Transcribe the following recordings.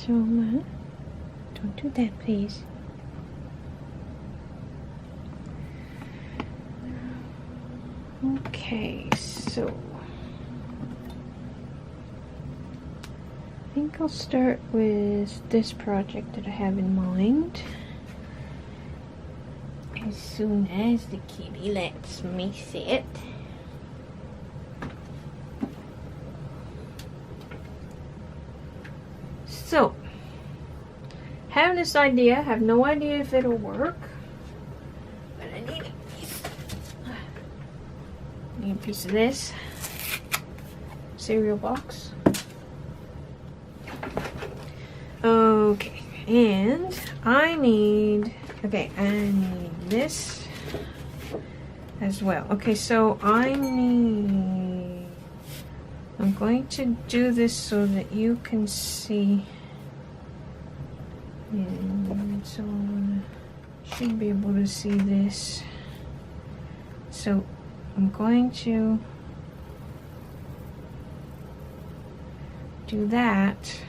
Soma, don't do that, please. Okay, so I think I'll start with this project that I have in mind. As soon as the kitty lets me sit. So, have this idea, have no idea if it'll work, but I need a piece of this cereal box. Okay, and I need this as well. Okay, so I'm going to do this so that you can see, and so I should be able to see this. So I'm going to do that,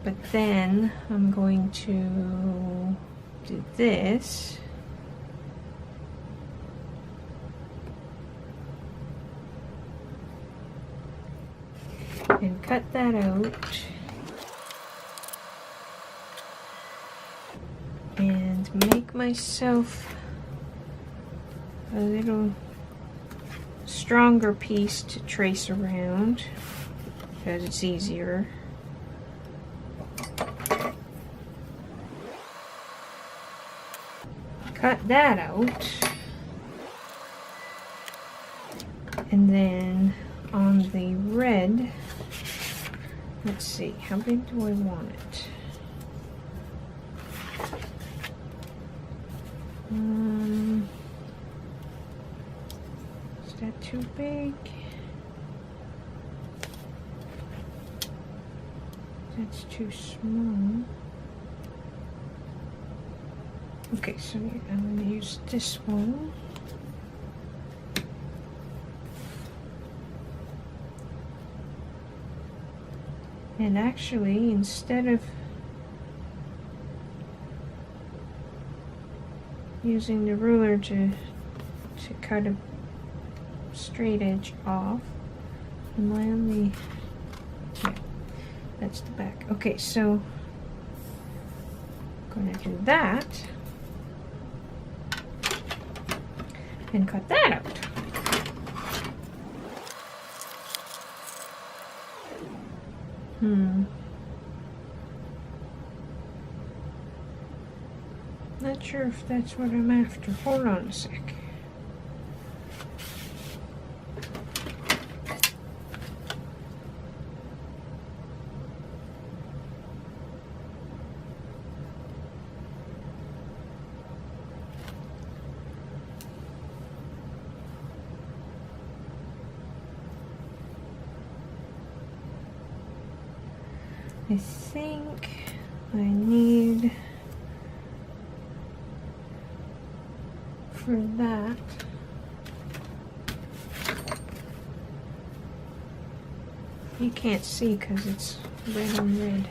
but then I'm going to do this. And cut that out. And make myself a little stronger piece to trace around because it's easier. Cut that out. And then on the red, let's see, how big do I want it? Is that too big? That's too small. Okay, so I'm going to use this one. And actually, instead of using the ruler to cut a straight edge off, am I on the, yeah, that's the back. Okay, so I'm going to do that and cut that out. Not sure if that's what I'm after. Hold on a sec. I think I need, for that, you can't see because it's red on red.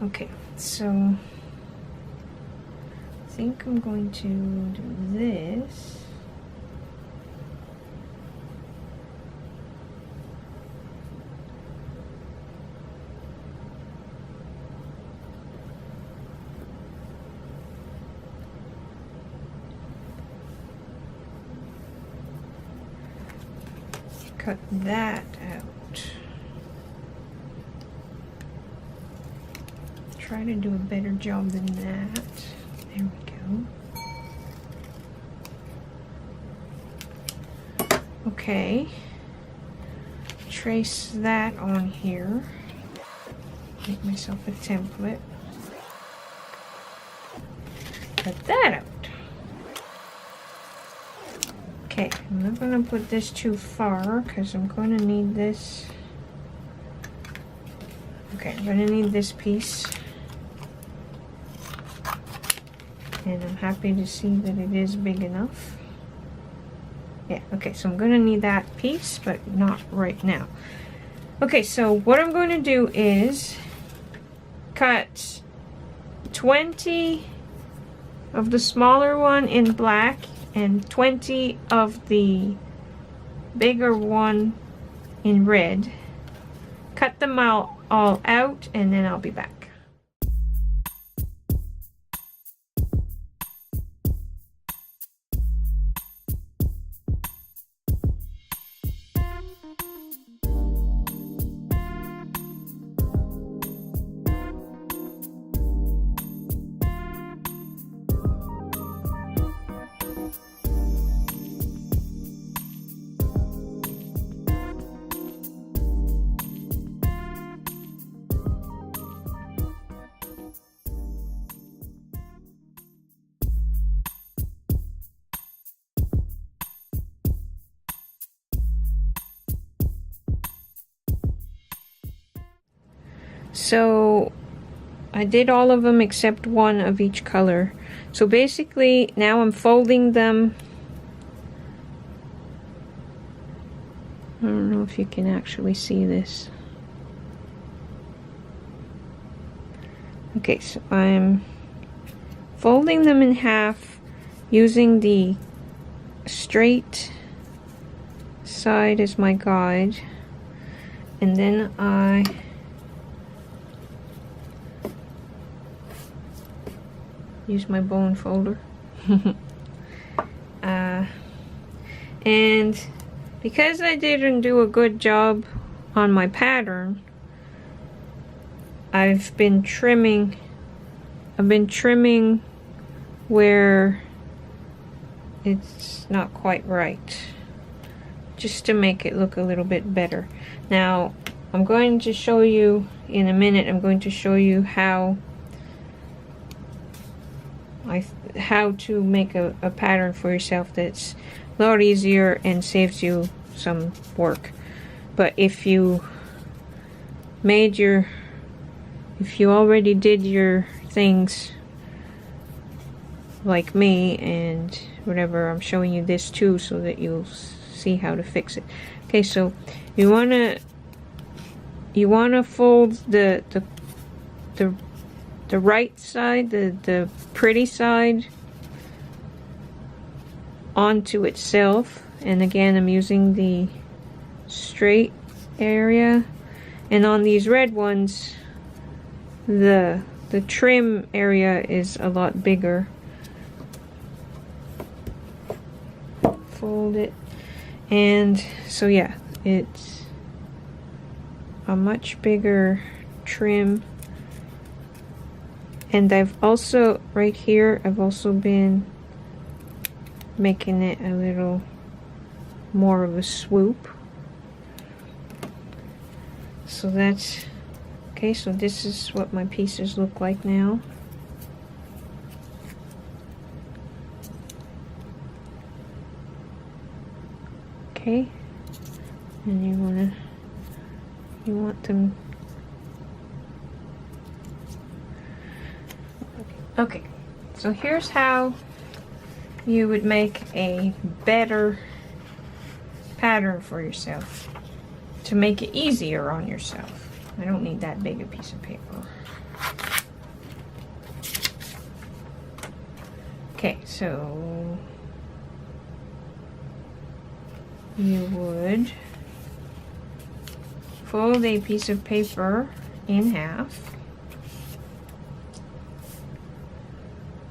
Okay, so I think I'm going to do this. Cut that out. Try to do a better job than that. There we go. Okay. Trace that on here. Make myself a template. Cut that out. Okay, I'm not going to put this too far because I'm going to need this. Okay, I'm going to need this piece. And I'm happy to see that it is big enough. Yeah, okay, so I'm going to need that piece, but not right now. Okay, so what I'm going to do is cut 20 of the smaller one in black and 20 of the bigger one in red. Cut them all out and then I'll be back. So I did all of them except one of each color. So basically now I'm folding them. I don't know if you can actually see this. Okay, so I'm folding them in half using the straight side as my guide, and then I use my bone folder. And because I didn't do a good job on my pattern, I've been trimming where it's not quite right, just to make it look a little bit better. Now I'm going to show you in a minute, I'm going to show you how to make a pattern for yourself that's a lot easier and saves you some work. But if you already did your things like me and whatever, I'm showing you this too so that you'll see how to fix it. Okay, so you wanna fold the right side, the pretty side, onto itself. And again, I'm using the straight area. And on these red ones, the trim area is a lot bigger. Fold it. And so yeah, it's a much bigger trim. And I've also, right here, I've also been making it a little more of a swoop. So that's, okay, so this is what my pieces look like now. Okay, and you want them. Okay, so here's how you would make a better pattern for yourself to make it easier on yourself. I don't need that big a piece of paper. Okay, so you would fold a piece of paper in half.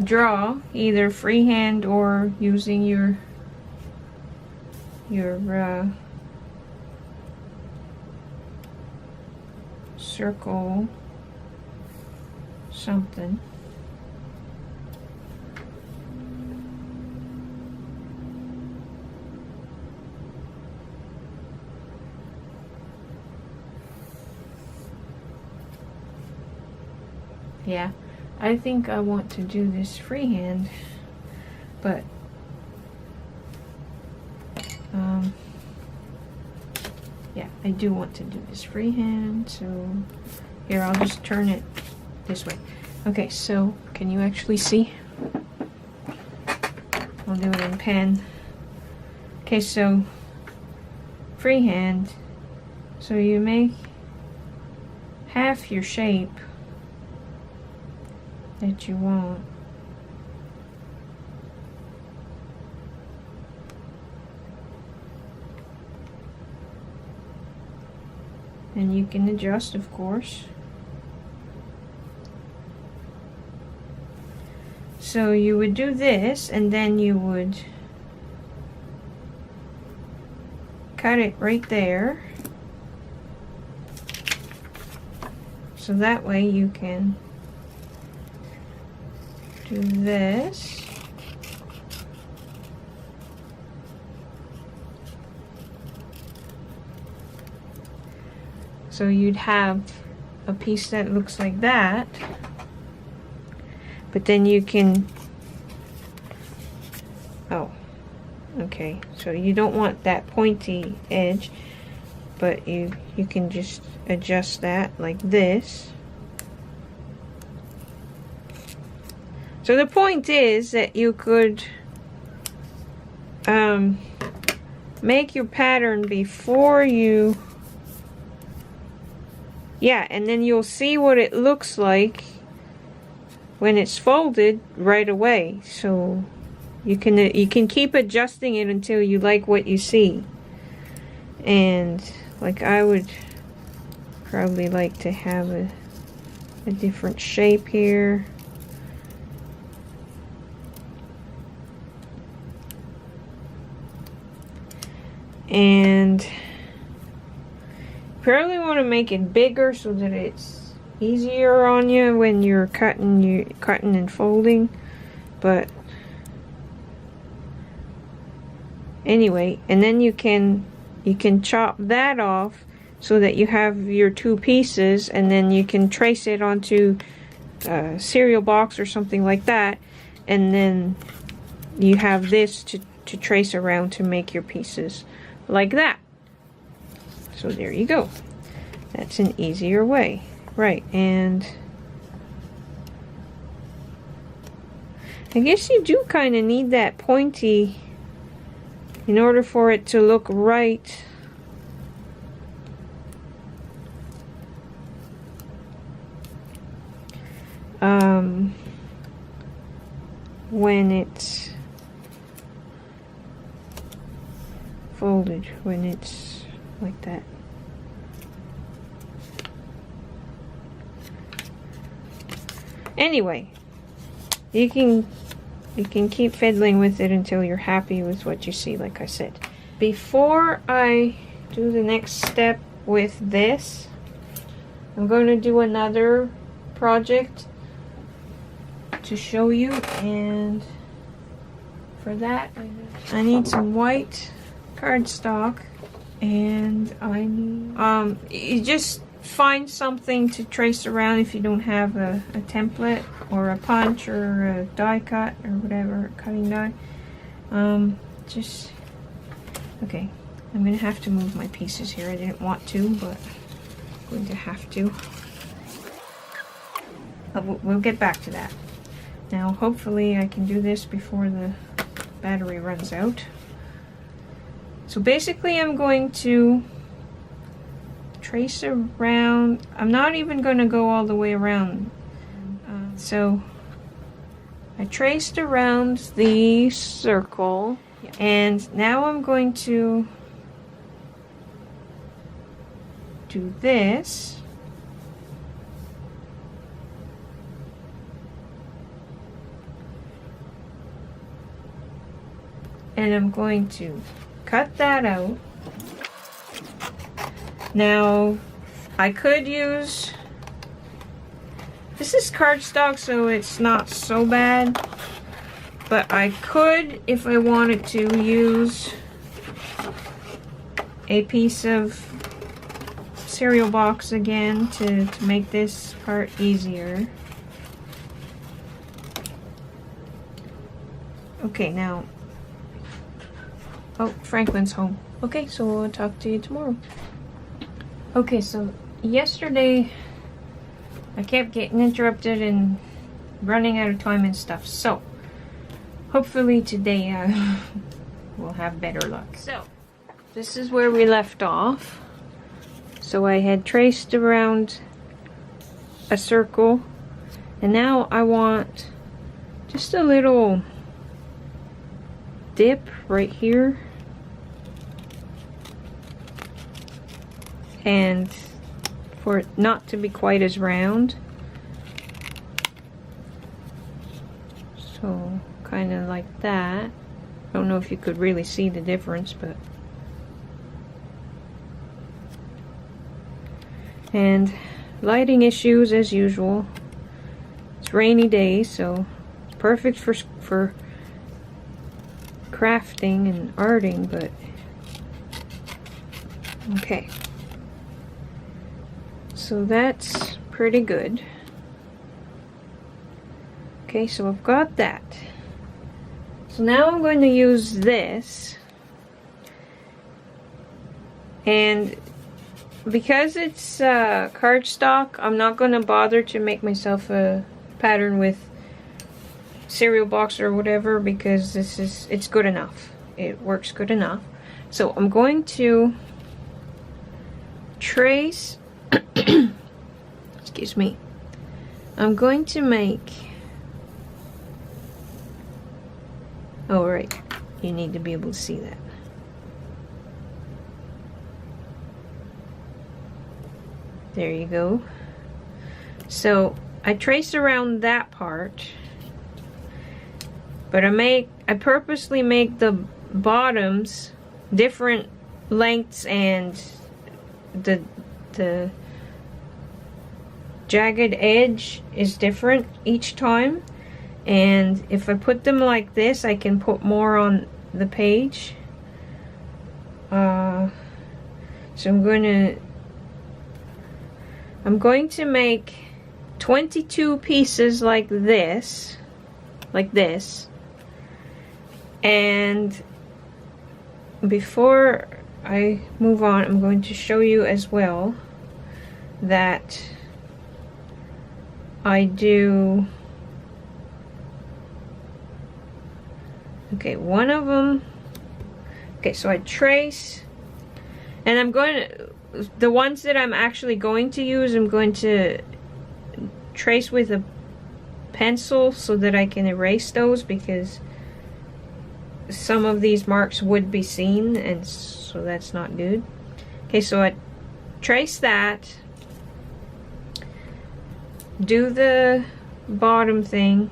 Draw either freehand or using your circle something. Yeah, I think I want to do this freehand, but yeah, I do want to do this freehand, so here, I'll just turn it this way. Okay, so can you actually see? I'll do it in pen. Okay, so freehand. So you make half your shape that you want. And you can adjust, of course. So you would do this, and then you would cut it right there. So that way you can do this. So you'd have a piece that looks like that, but then you can, oh, okay, so you don't want that pointy edge, but you can just adjust that like this. So the point is that you could make your pattern before you, yeah, and then you'll see what it looks like when it's folded right away. So you can keep adjusting it until you like what you see. And like I would probably like to have a different shape here. And probably want to make it bigger so that it's easier on you when you're cutting and folding. But anyway, and then you can chop that off so that you have your two pieces, and then you can trace it onto a cereal box or something like that, and then you have this to trace around to make your pieces like that. So there you go. That's an easier way. Right, and I guess you do kind of need that pointy in order for it to look right. When it's folded, when it's like that. Anyway, you can keep fiddling with it until you're happy with what you see, like I said. Before I do the next step with this, I'm going to do another project to show you, and for that I need some white cardstock, and I need you just find something to trace around if you don't have a template or a punch or a die cut or whatever, cutting die. Just okay, I'm gonna have to move my pieces here. I didn't want to, but I'm going to have to. We'll get back to that. Now hopefully I can do this before the battery runs out. So basically I'm going to trace around. I'm not even going to go all the way around. So I traced around the circle, and now I'm going to do this. And I'm going to cut that out. Now, I could use, this is cardstock, so it's not so bad, but I could, if I wanted to, use a piece of cereal box again to make this part easier. Okay, now, oh, Franklin's home. Okay, so I'll talk to you tomorrow. Okay, so yesterday I kept getting interrupted and running out of time and stuff. So hopefully today we'll have better luck. So this is where we left off. So I had traced around a circle, and now I want just a little dip right here, and for it not to be quite as round. So kind of like that. I don't know if you could really see the difference, but and lighting issues as usual. It's rainy day, so it's perfect for crafting and arting, but okay. So that's pretty good. Okay, so I've got that. So now I'm going to use this, and because it's cardstock, I'm not going to bother to make myself a pattern with cereal box or whatever, because it's good enough. It works good enough. So I'm going to trace excuse me. I'm going to make, oh right, you need to be able to see that. There you go. So I trace around that part, but I purposely make the bottoms different lengths, and the jagged edge is different each time. And if I put them like this, I can put more on the page. So I'm going to make 22 pieces like this. And before I move on, I'm going to show you as well that I do, okay, one of them, okay, so I trace, and I'm going to, the ones that I'm actually going to use, I'm going to trace with a pencil so that I can erase those, because some of these marks would be seen, and so that's not good. Okay, so I trace that, do the bottom thing,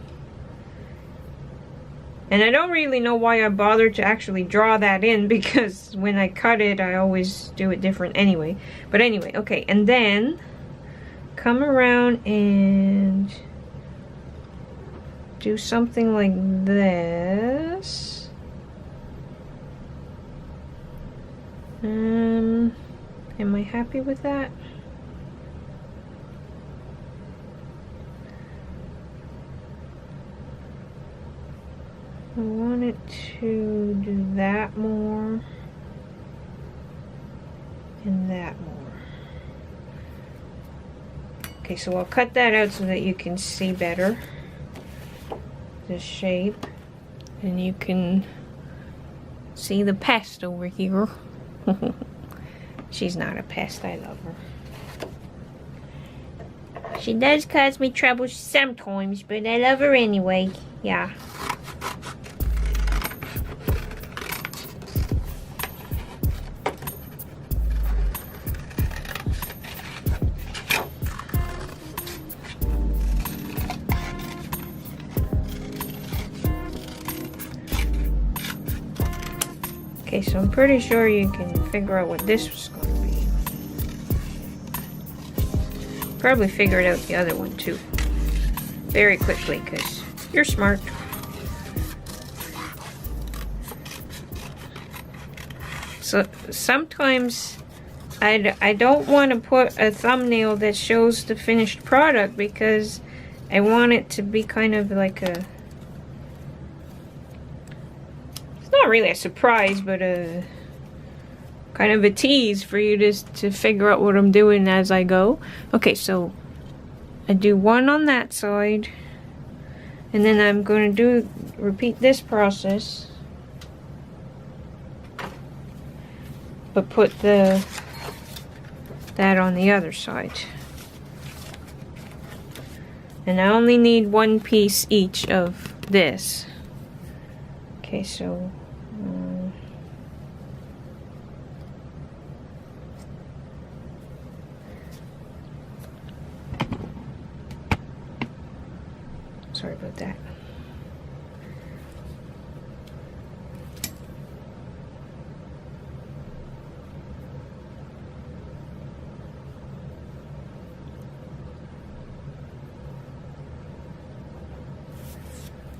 and I don't really know why I bothered to actually draw that in, because when I cut it I always do it different anyway. But anyway, okay, and then come around and do something like this. Am I happy with that? I want it to do that more and that more. Okay, so I'll cut that out so that you can see better the shape, and you can see the pest over here. She's not a pest, I love her. She does cause me trouble sometimes, but I love her anyway. Yeah. Okay, so I'm pretty sure you can figure out what this was going to be. Probably figured out the other one too. Very quickly, because you're smart. So sometimes I don't want to put a thumbnail that shows the finished product, because I want it to be kind of like a, not really a surprise, but a kind of a tease for you to figure out what I'm doing as I go. Okay, so I do one on that side, and then I'm going to repeat this process, but put the that on the other side. And I only need one piece each of this. Okay, so sorry about that.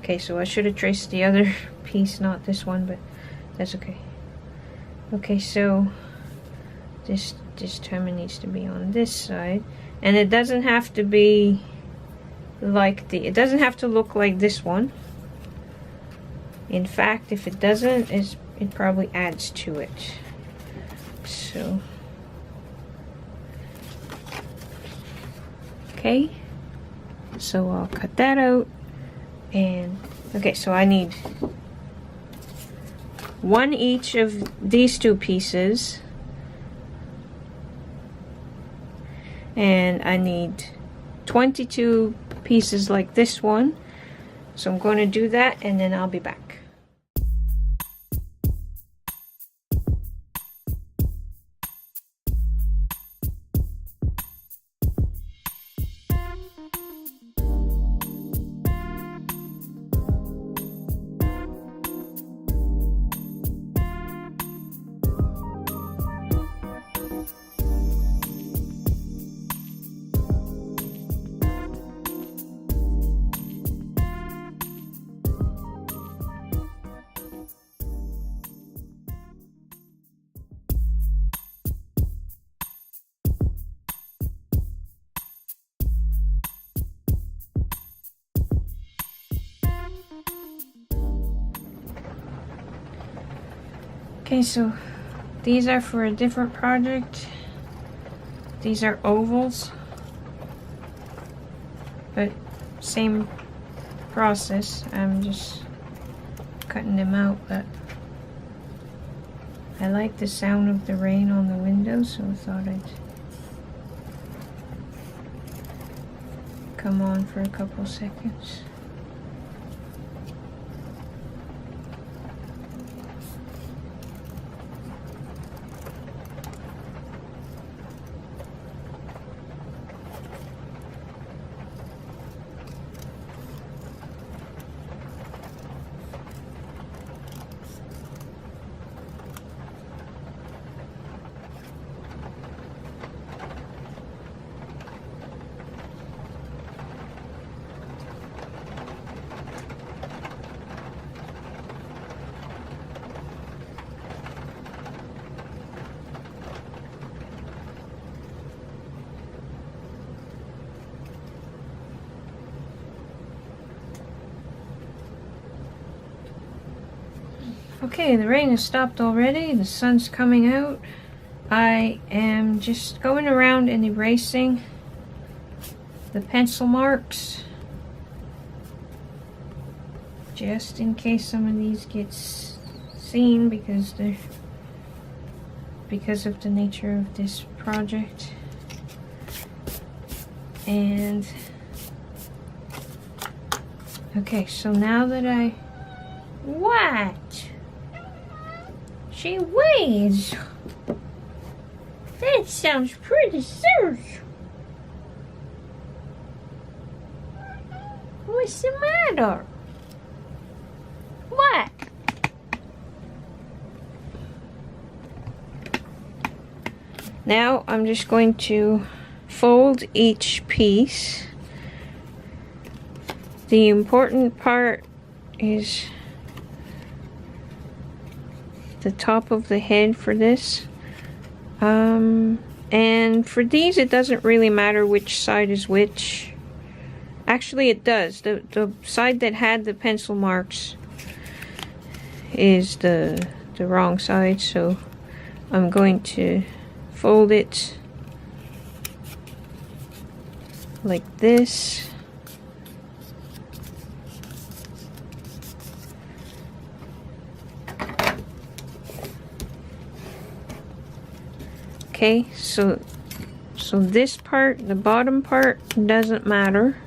Okay, so I should have traced the other piece, not this one, but that's okay. Okay, so this timer needs to be on this side, and it doesn't have to be like it doesn't have to look like this one. In fact, if it doesn't, it probably adds to it. So okay, so I'll cut that out. And okay, so I need one each of these two pieces, and I need 22 pieces like this one. So I'm going to do that, and then I'll be back. Okay, so these are for a different project. These are ovals, but same process. I'm just cutting them out, but I like the sound of the rain on the window, so I thought I'd come on for a couple seconds. Okay, the rain has stopped already. The sun's coming out. I am just going around and erasing the pencil marks, just in case some of these get seen, because of the nature of this project. And okay, so now that what? She weighs. That sounds pretty serious. What's the matter? What? Now I'm just going to fold each piece. The important part is the top of the head for this. And for these, it doesn't really matter which side is which. Actually, it does. The side that had the pencil marks is the wrong side, so I'm going to fold it like this. Okay, so So this part, the bottom part, doesn't matter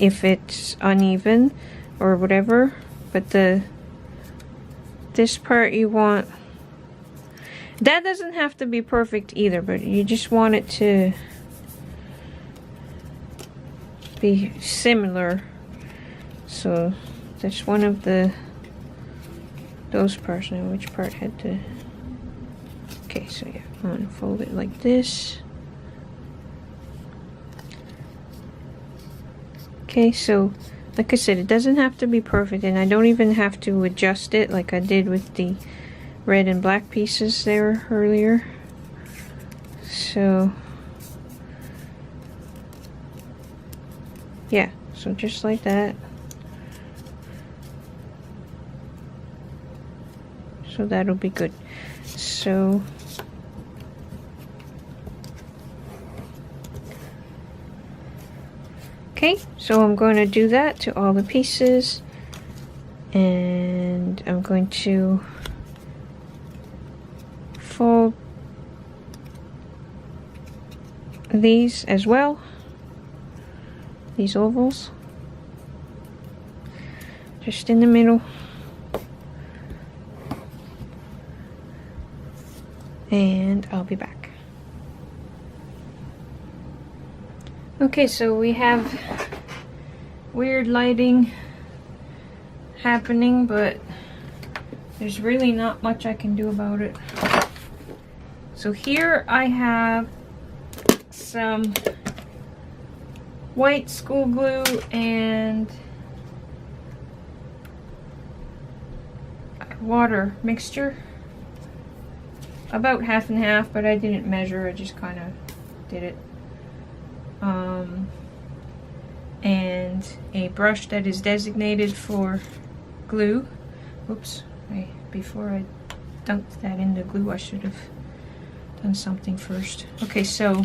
if it's uneven or whatever, but this part you want, that doesn't have to be perfect either, but you just want it to be similar. So that's one of those parts. Now which part had to, okay, so yeah, I'm gonna fold it like this. Okay, so like I said, it doesn't have to be perfect, and I don't even have to adjust it like I did with the red and black pieces there earlier. So yeah, so just like that. So that'll be good. So okay, so I'm going to do that to all the pieces, and I'm going to fold these as well, these ovals, just in the middle, and I'll be back. Okay, so we have weird lighting happening, but there's really not much I can do about it. So here I have some white school glue and water mixture, about half and half, but I didn't measure, I just kind of did it. And a brush that is designated for glue. Oops, before I dunked that in the glue, I should have done something first. Okay, so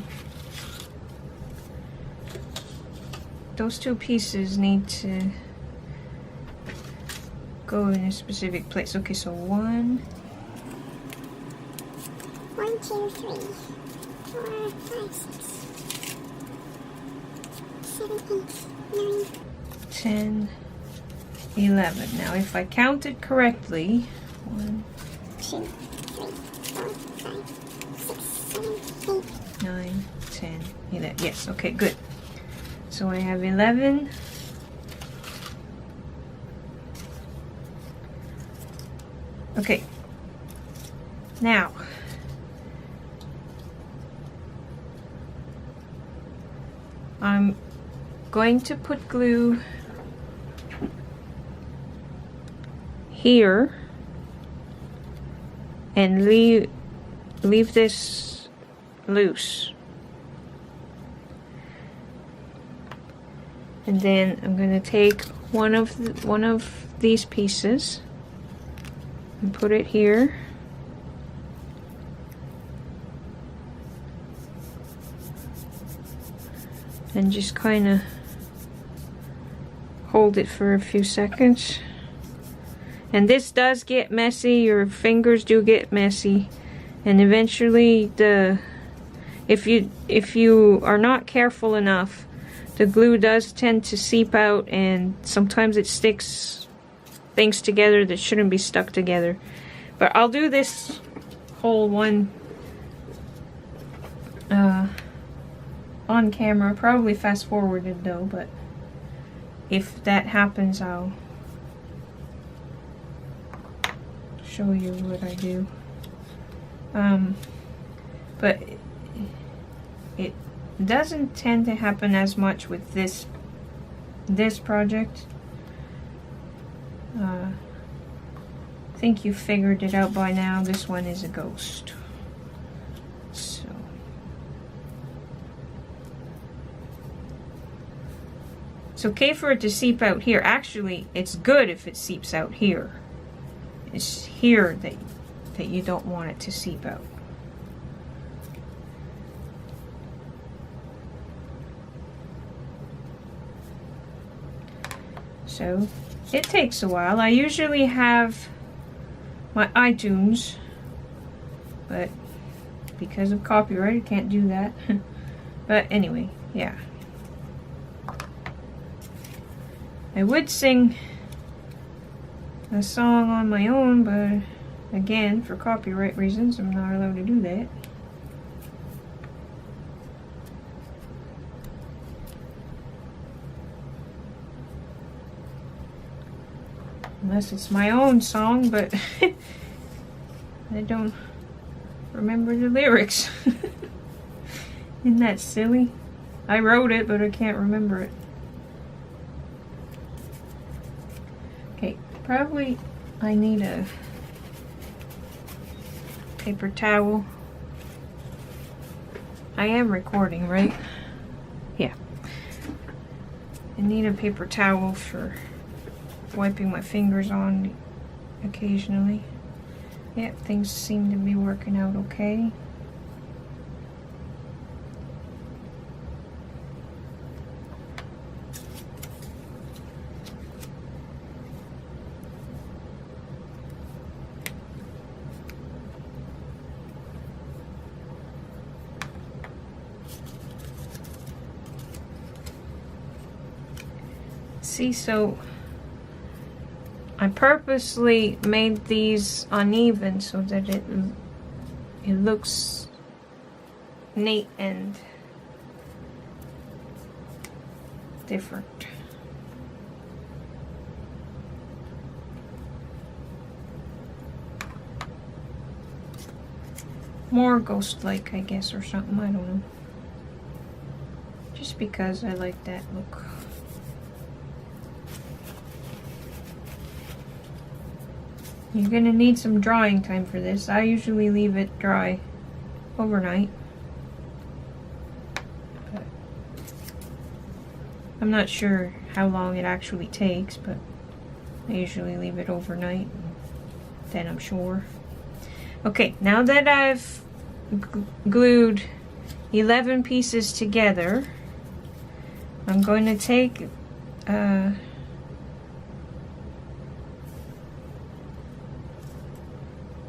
those two pieces need to go in a specific place. Okay, so 1, 2, 3, 4, 5, 6, 7, 8, 9, 10, 11. Now if I counted correctly, 1, 2, 3, 4, 5, 6, 7, 8, 9, 10, 11. Yes, okay, good. So I have 11. Okay. Now I'm going to put glue here and leave this loose. And then I'm going to take one of these pieces and put it here. And just kind of hold it for a few seconds. And this does get messy, your fingers do get messy, and eventually if you are not careful enough, the glue does tend to seep out, and sometimes it sticks things together that shouldn't be stuck together. But I'll do this whole one on camera, probably fast forwarded though, but if that happens, I'll show you what I do. But it doesn't tend to happen as much with this project. I think you figured it out by now. This one is a ghost. So it's okay for it to seep out here. Actually, it's good if it seeps out here. It's here that you don't want it to seep out. So it takes a while. I usually have my iTunes, but because of copyright. I can't do that. But anyway, yeah. I would sing a song on my own, but again, for copyright reasons, I'm not allowed to do that. Unless it's my own song, but I don't remember the lyrics. Isn't that silly? I wrote it, but I can't remember it. Okay, probably I need a paper towel. I am recording, right? Yeah. I need a paper towel for wiping my fingers on occasionally. Yeah, things seem to be working out okay. See, so I purposely made these uneven so that it looks neat and different. More ghost-like, I guess, or something, I don't know. Just because I like that look. You're gonna need some drying time for this. I usually leave it dry overnight. But I'm not sure how long it actually takes, but I usually leave it overnight, and then I'm sure. Okay, now that I've glued 11 pieces together, I'm going to take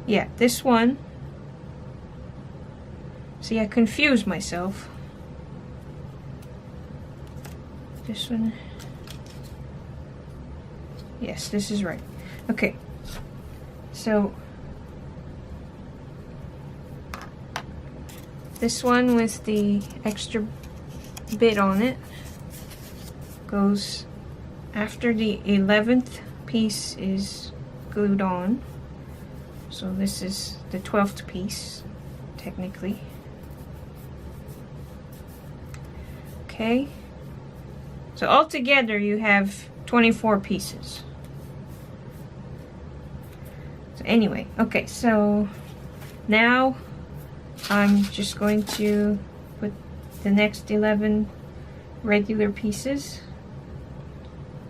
yeah, this one. See, I confused myself. This one. Yes, this is right. Okay. So, this one with the extra bit on it goes after the 11th piece is glued on. So this is the 12th piece, technically. Okay. So altogether you have 24 pieces. So anyway, okay, so now I'm just going to put the next 11 regular pieces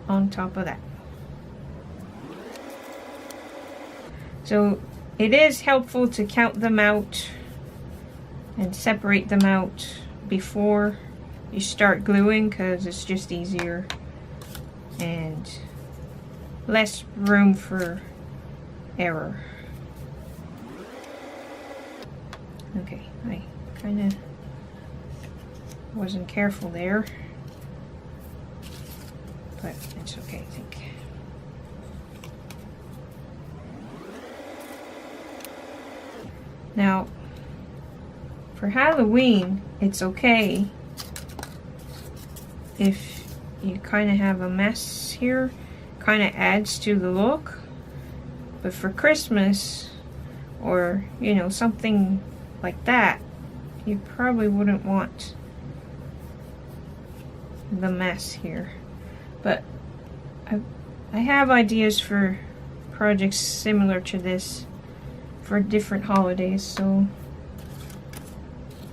on top of that. So it is helpful to count them out and separate them out before you start gluing, because it's just easier and less room for error. Okay, I kind of wasn't careful there, but it's okay, I think. Now, for Halloween, it's okay if you kind of have a mess here. Kind of adds to the look. But for Christmas, or, you know, something like that, you probably wouldn't want the mess here. But I have ideas for projects similar to this for different holidays, so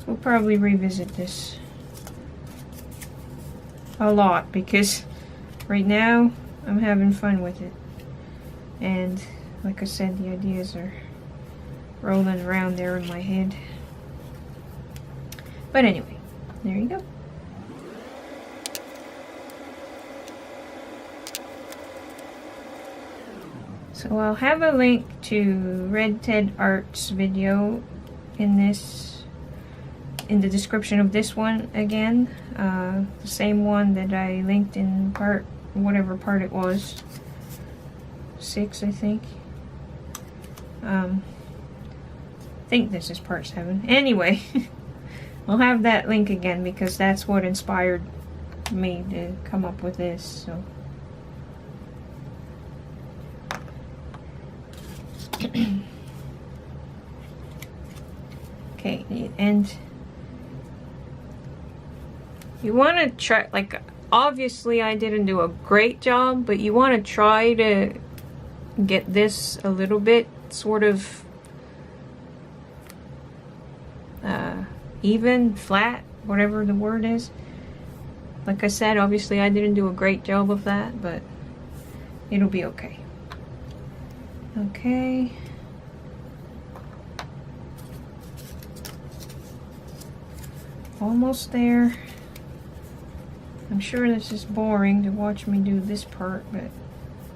we'll probably revisit this a lot, because right now I'm having fun with it, and like I said, the ideas are rolling around there in my head. But anyway, there you go. So I'll have a link to Red Ted Art's video in this in the description of this one again. The same one that I linked in part, whatever part it was. 6, I think. I think this is part 7. Anyway, I'll have that link again because that's what inspired me to come up with this. So. Okay, and you want to try, like, obviously I didn't do a great job, but you want to try to get this a little bit sort of even, flat, whatever the word is. Like I said, obviously I didn't do a great job of that, but it'll be okay. Okay. Almost there. I'm sure this is boring to watch me do this part, but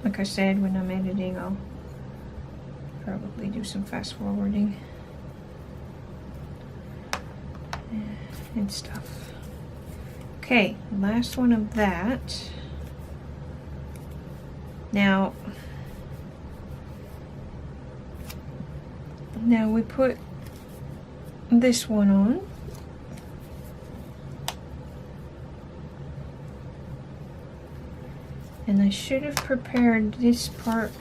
like I said, when I'm editing, I'll probably do some fast forwarding and stuff. Okay, last one of that. Now we put this one on. And I should have prepared this part,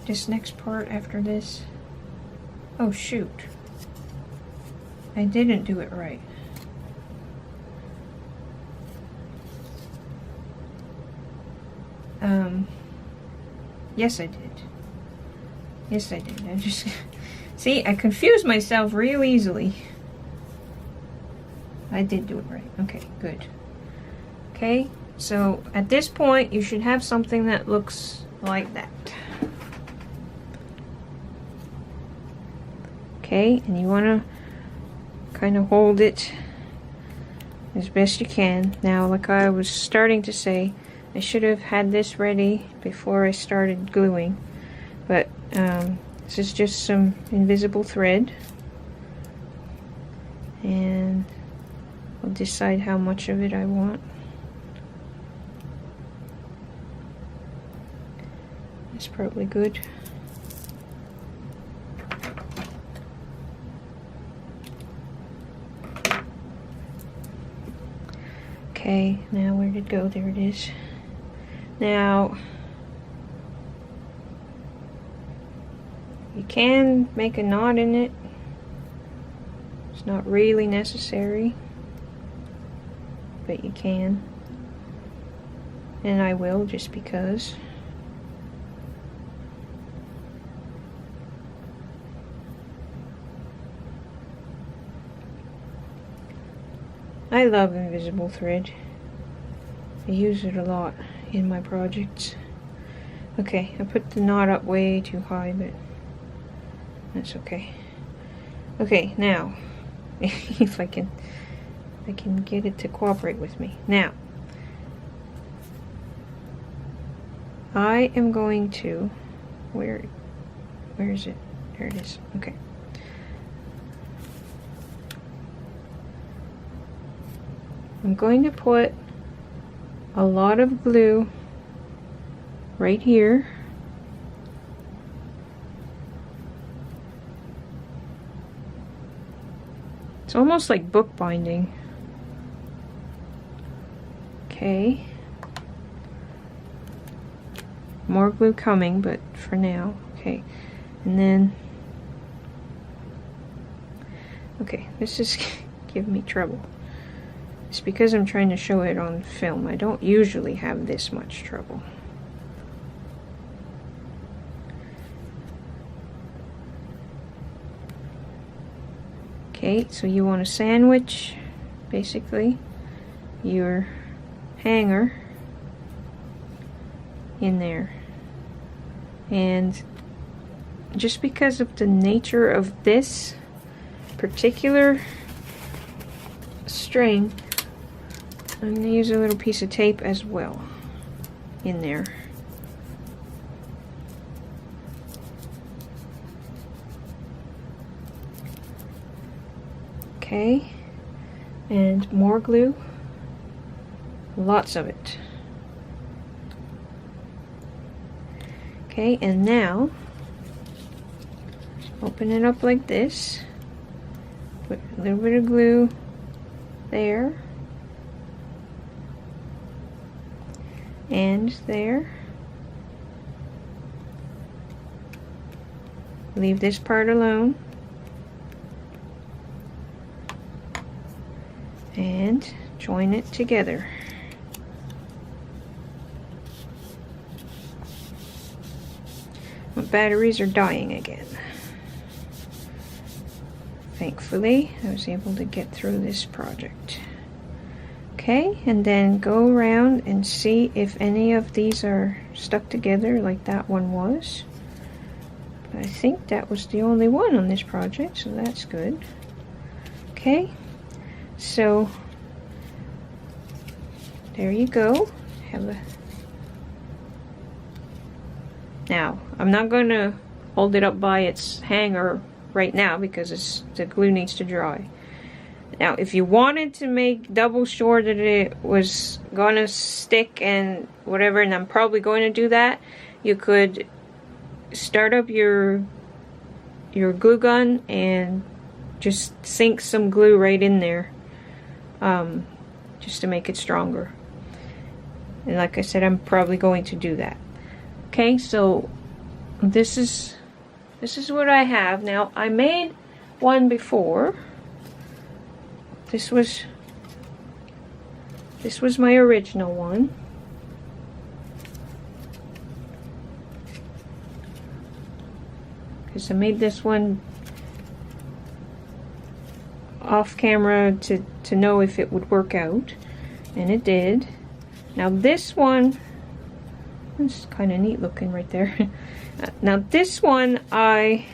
this next part after this. Oh shoot. I didn't do it right. Yes I did. Yes I did. I just... See, I confuse myself real easily. I did do it right. Okay, good. Okay. So at this point, you should have something that looks like that. Okay, and you want to kind of hold it as best you can. Now, like I was starting to say, I should have had this ready before I started gluing. But this is just some invisible thread. And I'll decide how much of it I want. It's probably good. Okay, now where did it go? There it is. Now, you can make a knot in it. It's not really necessary, but you can. And I will, just because. I love invisible thread. I use it a lot in my projects. Okay, I put the knot up way too high, but that's okay. Okay, now if I can get it to cooperate with me. Now I am going to, where is it? There it is. Okay. I'm going to put a lot of glue right here. It's almost like bookbinding. Okay. More glue coming, but for now. Okay. And then... Okay, this is giving me trouble. It's because I'm trying to show it on film. I don't usually have this much trouble. Okay, so you want to sandwich, basically, your hanger in there. And just because of the nature of this particular string, I'm going to use a little piece of tape as well in there. Okay, And more glue. Lots of it. Okay, and now open it up like this. Put a little bit of glue there. And there. Leave this part alone. And join it together. My batteries are dying again. Thankfully, I was able to get through this project. Okay, and then go around and see if any of these are stuck together like that one was. I think that was the only one on this project, so that's good. Okay, so there you go. Now, I'm not going to hold it up by its hanger right now because the glue needs to dry. Now, if you wanted to make double sure that it was going to stick and whatever, and I'm probably going to do that, you could start up your glue gun and just sink some glue right in there, just to make it stronger. And like I said, I'm probably going to do that. Okay, so this is what I have now. I made one before. This was my original one. Because I made this one off camera to know if it would work out. And it did. Now this one, it's kind of neat looking right there. Now this one, I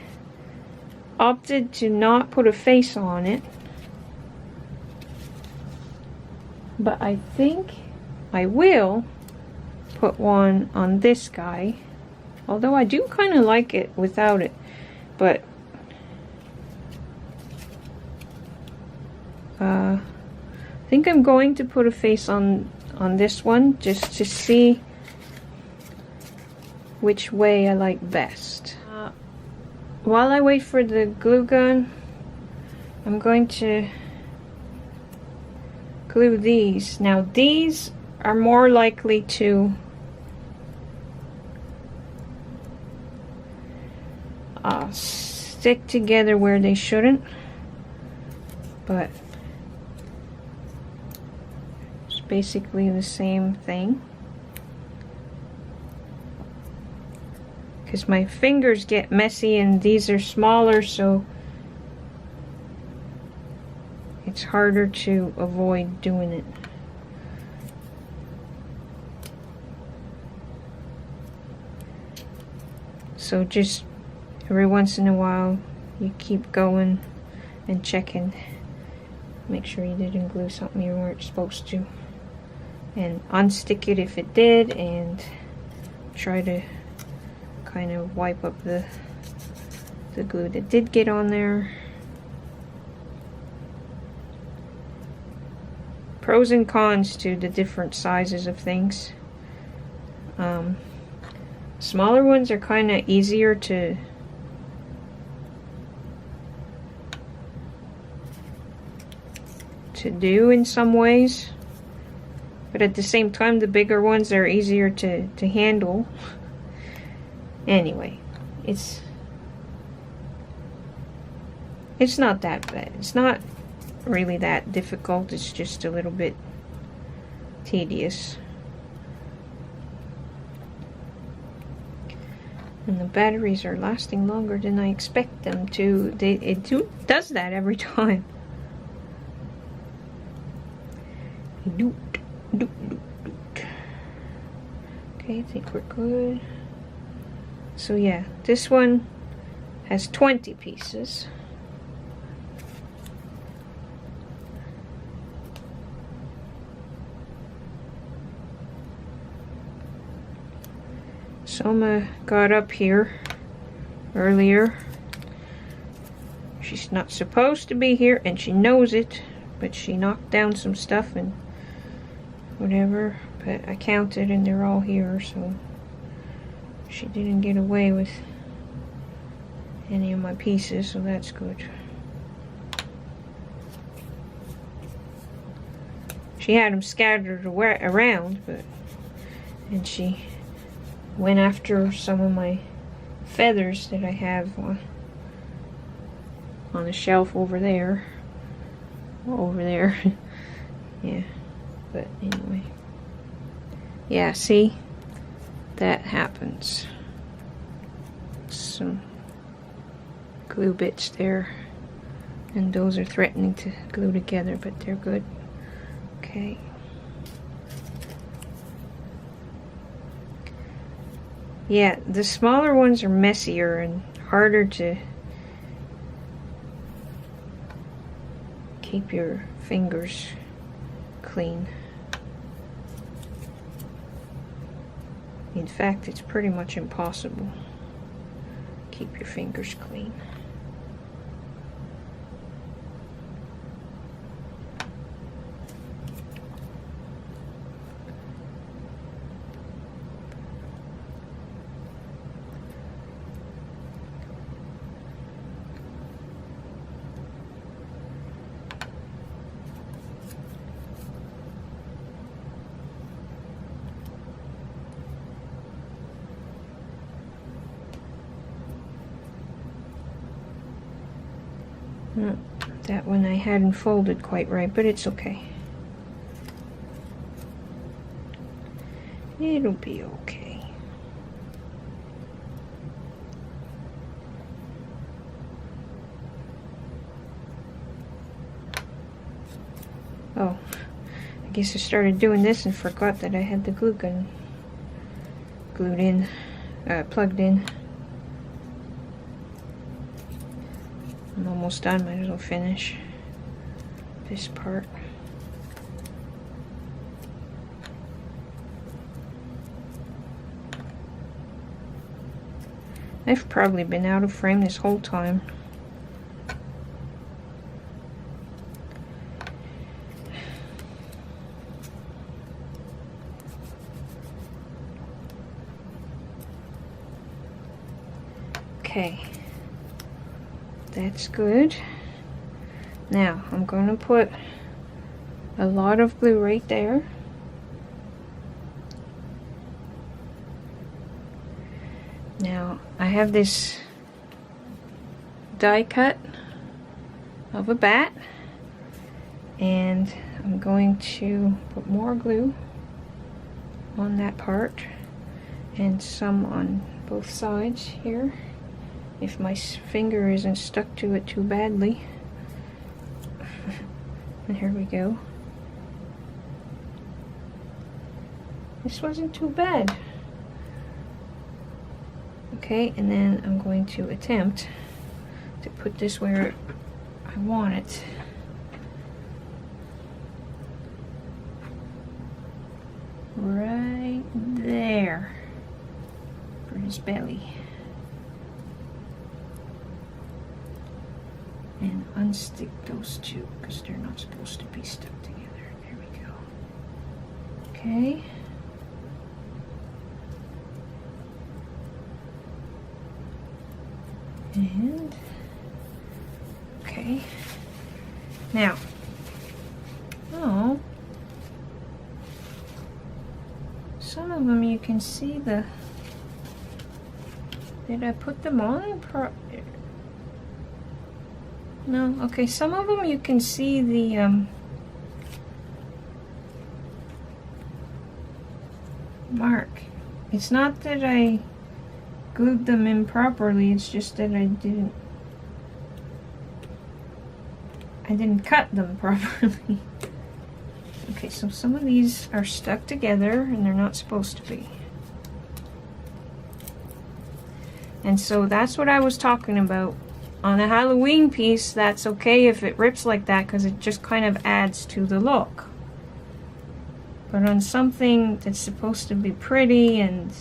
opted to not put a face on it. But I think I will put one on this guy. Although I do kind of like it without it. But I think I'm going to put a face on this one just to see which way I like best. While I wait for the glue gun, I'm going to glue these. Now these are more likely to stick together where they shouldn't, but it's basically the same thing. Because my fingers get messy and these are smaller, so it's harder to avoid doing it. So just every once in a while you keep going and checking. Make sure you didn't glue something you weren't supposed to. And unstick it if it did, and try to kind of wipe up the glue that did get on there. Pros and cons to the different sizes of things. Smaller ones are kind of easier to do in some ways, but at the same time the bigger ones are easier to handle. Anyway, it's not that bad. It's not really that difficult. It's just a little bit tedious. And the batteries are lasting longer than I expect them to. It does that every time. Okay, I think we're good. So yeah, this one has 20 pieces. Soma got up here earlier. She's not supposed to be here and she knows it, but she knocked down some stuff and whatever, but I counted and they're all here, so she didn't get away with any of my pieces, so that's good. She had them scattered around, and she went after some of my feathers that I have on the shelf over there. Yeah, but anyway. Yeah, see? That happens. Some glue bits there, and those are threatening to glue together, but they're good. Okay. Yeah, the smaller ones are messier and harder to keep your fingers clean. In fact, it's pretty much impossible to keep your fingers clean. That one I hadn't folded quite right, but it's okay. It'll be okay. Oh, I guess I started doing this and forgot that I had the glue gun plugged in. I'm almost done, might as well finish this part. I've probably been out of frame this whole time. Okay. That's good. Now I'm going to put a lot of glue right there. Now I have this die cut of a bat, and I'm going to put more glue on that part and some on both sides here, if my finger isn't stuck to it too badly. There we go. This wasn't too bad. Okay, and then I'm going to attempt to put this where I want it. Right there for his belly. And unstick those two because they're not supposed to be stuck together. There we go. Okay. And okay. Now, oh, some of them you can see the. Did I put them on? No, okay, some of them you can see the mark. It's not that I glued them in properly, it's just that I didn't cut them properly. Okay, so some of these are stuck together and they're not supposed to be. And so that's what I was talking about. On a Halloween piece, that's okay if it rips like that because it just kind of adds to the look. But on something that's supposed to be pretty and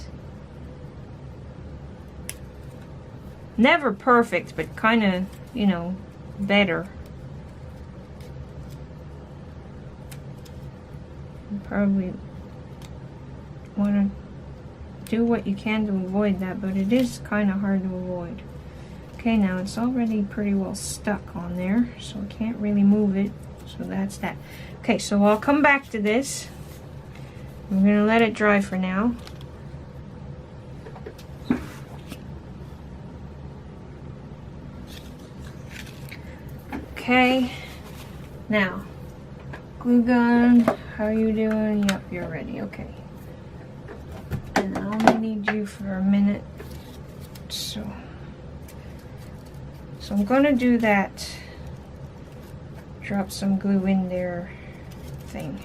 never perfect, but kind of, you know, better, probably want to do what you can to avoid that, but it is kind of hard to avoid. Okay, now it's already pretty well stuck on there, so I can't really move it. So that's that. Okay, so I'll come back to this. I'm going to let it dry for now. Okay, now, glue gun, how are you doing? Yep, you're ready, okay. And I only need you for a minute, so I'm going to do that, drop some glue in there thing.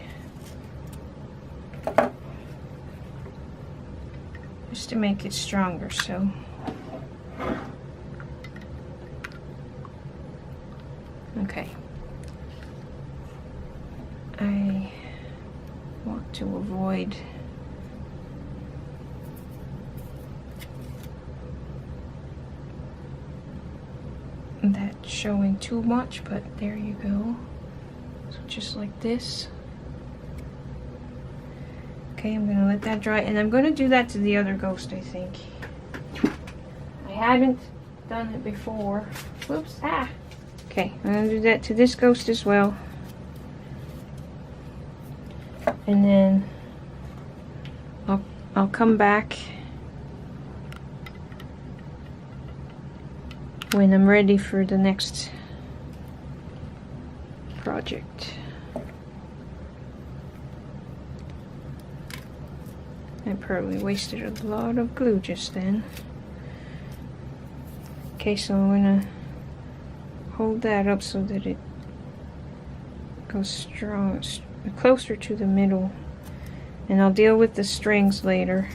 Just to make it stronger, so. Okay. I want to avoid that showing too much, but there you go. So just like this. Okay, I'm gonna let that dry, and I'm gonna do that to the other ghost, I think. I haven't done it before. Whoops, ah! Okay, I'm gonna do that to this ghost as well. And then I'll come back when I'm ready for the next project. I probably wasted a lot of glue just then. Okay, so I'm gonna hold that up so that it goes strong, closer to the middle, and I'll deal with the strings later.